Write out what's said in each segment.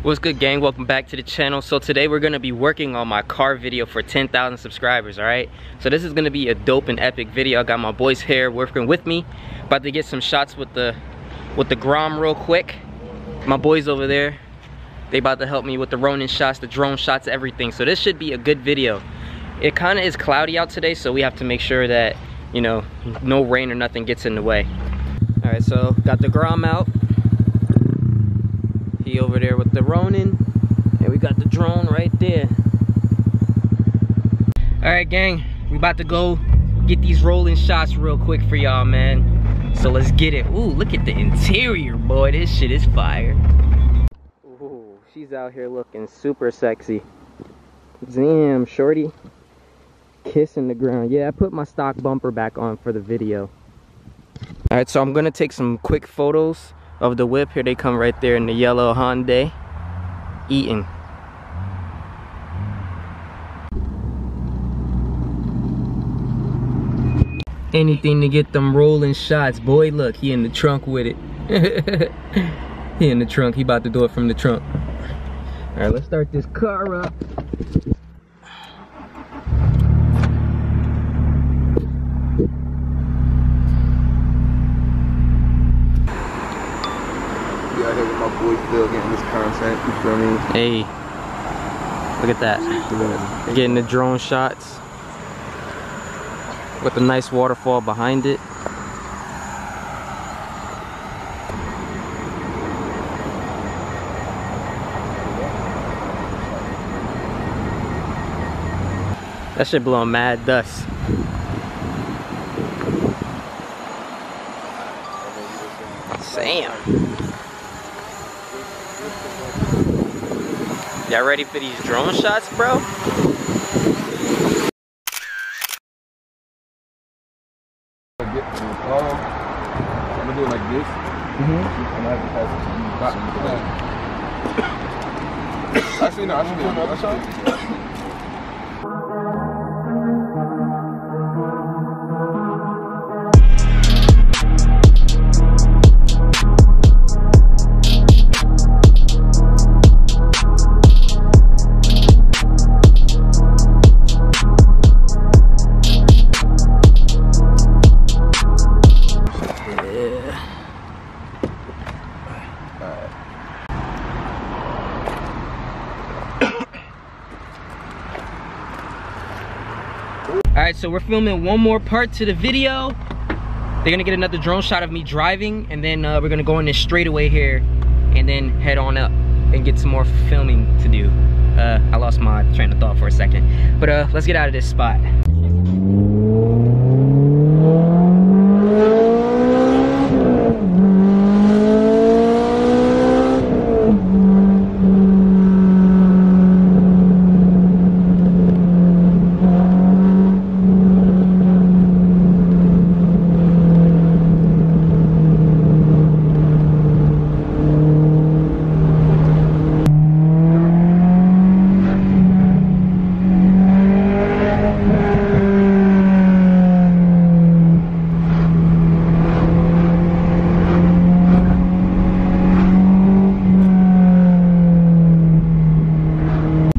What's good, gang? Welcome back to the channel. So today we're gonna be working on my car video for 10,000 subscribers, all right? So this is gonna be a dope and epic video. I got my boys here working with me. About to get some shots with the Grom real quick. My boys over there, they about to help me with the Ronin shots, the drone shots, everything. So this should be a good video. It kinda is cloudy out today, so we have to make sure that, you know, no rain or nothing gets in the way. All right, so got the Grom out. He over there with the Ronin, and we got the drone right there. All right, gang, we about to go get these rolling shots real quick for y'all, man. So let's get it. Ooh, look at the interior, boy. This shit is fire. Ooh, she's out here looking super sexy. Damn, shorty. Kissing the ground. Yeah, I put my stock bumper back on for the video. All right, so I'm gonna take some quick photos of the whip. Here they come right there in the yellow Hyundai, eating. Anything to get them rolling shots. Boy, look, he in the trunk with it. He in the trunk. He about to do it from the trunk. All right, let's start this car up. Out here with my boy Phil getting this content, you feel me? Hey, look at that. Getting the drone shots with a nice waterfall behind it. That shit blowing mad dust. Damn. Y'all ready for these drone shots, bro? I'm gonna do it like this. I'm gonna have to pass it to you. Actually, no, I should do another shot. Alright, so we're filming one more part to the video. They're gonna get another drone shot of me driving, and then we're gonna go in this straightaway here and then head on up and get some more filming to do. I lost my train of thought for a second. But let's get out of this spot.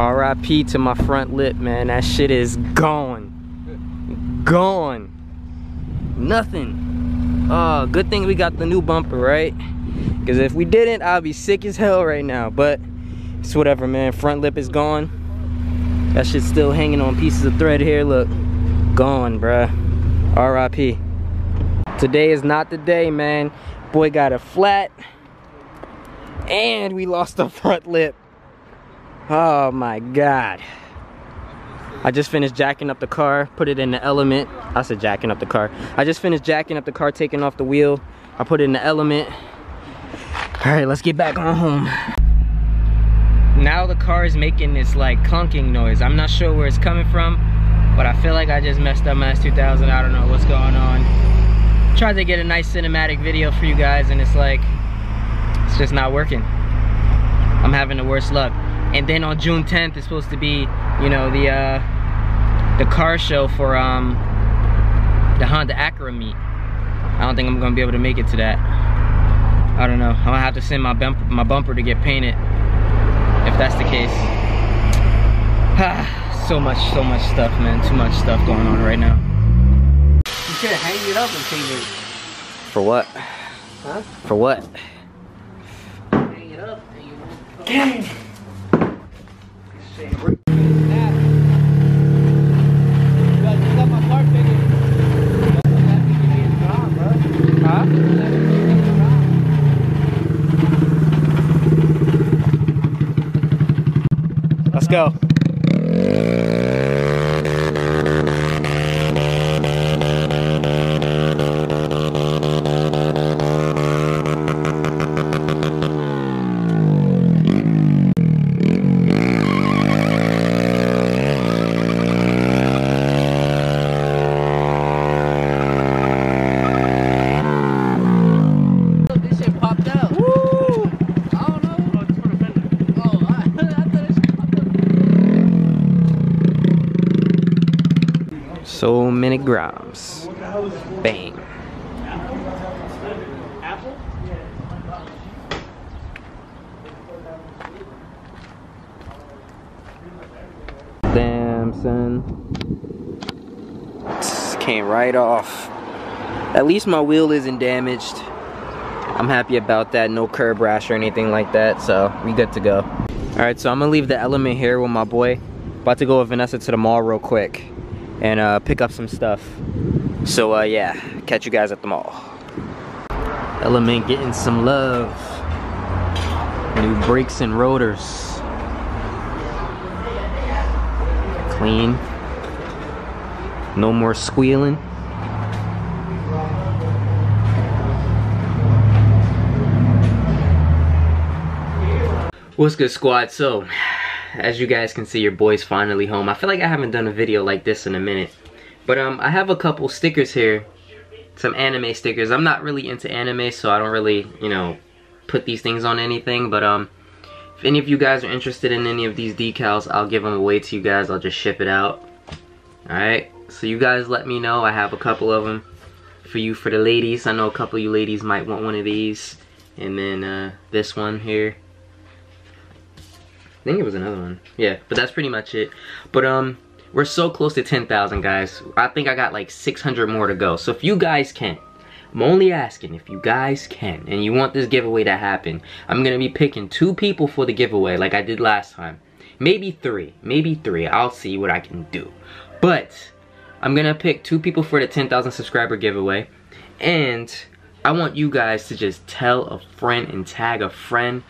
RIP to my front lip, man. That shit is gone. Gone. Nothing. Oh, good thing we got the new bumper, right? Because if we didn't, I'd be sick as hell right now. But it's whatever, man. Front lip is gone. That shit's still hanging on pieces of thread here. Look. Gone, bruh. RIP. Today is not the day, man. Boy got a flat. And we lost the front lip. Oh my God. I just finished jacking up the car, put it in the element. I said jacking up the car. I just finished jacking up the car, taking off the wheel. I put it in the element. All right, let's get back on home. Now the car is making this like clunking noise. I'm not sure where it's coming from, but I feel like I just messed up my S2000. I don't know what's going on. Tried to get a nice cinematic video for you guys, and it's like, it's just not working. I'm having the worst luck. And then on June 10th, it's supposed to be, you know, the car show for the Honda Acura meet. I don't think I'm gonna be able to make it to that. I don't know. I'm gonna have to send my bumper to get painted. that's the case. So much stuff, man. Too much stuff going on right now. You should hang it up and take it. For what? Huh? For what? Hang it up and you Gang! Huh? Let's go. So many grams. Bang. Damn, son. Came right off. At least my wheel isn't damaged. I'm happy about that. No curb rash or anything like that. So we good to go. Alright, so I'm gonna leave the Element here with my boy. About to go with Vanessa to the mall real quick and pick up some stuff. So yeah, catch you guys at the mall. Element getting some love. New brakes and rotors. Clean. No more squealing. What's good, squad? So as you guys can see, your boy's finally home. I feel like I haven't done a video like this in a minute. But I have a couple stickers here. Some anime stickers. I'm not really into anime, so I don't really, you know, put these things on anything. But if any of you guys are interested in any of these decals, I'll give them away to you guys. I'll just ship it out. Alright, so you guys let me know. I have a couple of them for you, for the ladies. I know a couple of you ladies might want one of these. And then this one here. I think it was another one. Yeah, but that's pretty much it. But we're so close to 10,000, guys. I think I got like 600 more to go. So if you guys can, I'm only asking if you guys can and you want this giveaway to happen, I'm gonna be picking 2 people for the giveaway like I did last time. Maybe 3. Maybe 3. I'll see what I can do. But I'm gonna pick 2 people for the 10,000 subscriber giveaway. And I want you guys to just tell a friend and tag a friend.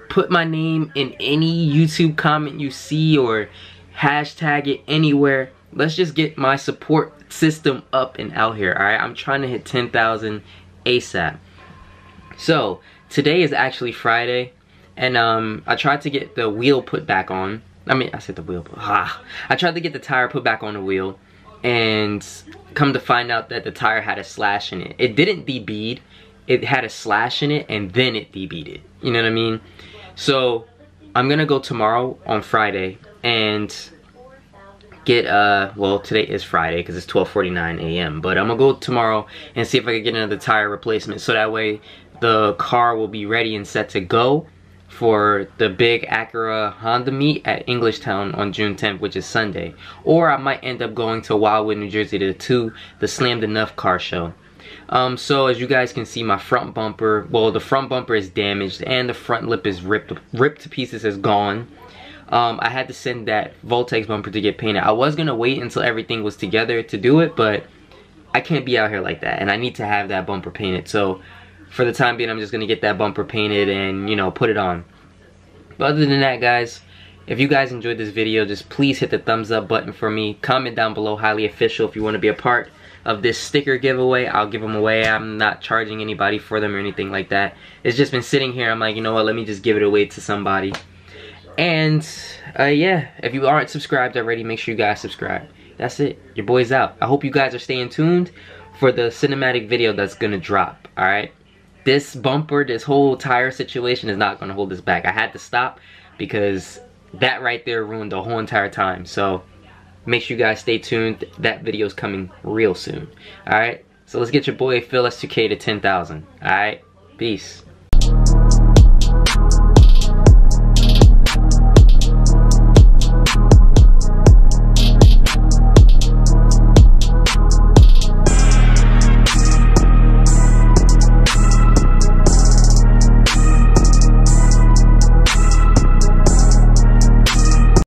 Put my name in any YouTube comment you see or hashtag it anywhere. Let's just get my support system up and out here, alright? I'm trying to hit 10,000 ASAP. So, today is actually Friday, and I tried to get the wheel put back on. I said the wheel, I tried to get the tire put back on the wheel, and come to find out that the tire had a slash in it. It didn't debead, it had a slash in it, and then it debeaded. You know what I mean? So I'm gonna go tomorrow on Friday and get well, today is Friday because it's 12:49 a.m. but I'm gonna go tomorrow and see if I can get another tire replacement, so that way the car will be ready and set to go for the big Acura Honda meet at Englishtown on June 10th, which is Sunday. Or I might end up going to Wildwood, New Jersey to the Slammed Enough car show. So as you guys can see, my front bumper, well, the front bumper is damaged and the front lip is ripped to pieces, is gone. I had to send that Voltex bumper to get painted. I was gonna wait until everything was together to do it, but I can't be out here like that, and I need to have that bumper painted. So for the time being, I'm just gonna get that bumper painted and, you know, put it on. But other than that, guys, if you guys enjoyed this video, just please hit the thumbs up button for me. Comment down below, highly official, if you want to be a part of this sticker giveaway. I'll give them away. I'm not charging anybody for them or anything like that. It's just been sitting here. I'm like, you know what, let me just give it away to somebody. And yeah, if you aren't subscribed already, make sure you guys subscribe. That's it. Your boy's out. I hope you guys are staying tuned for the cinematic video that's gonna drop. Alright, this bumper, this whole tire situation is not gonna hold us back. I had to stop because that right there ruined the whole entire time. So make sure you guys stay tuned. That video's coming real soon. Alright, so let's get your boy Phil S2K to 10,000. Alright, peace.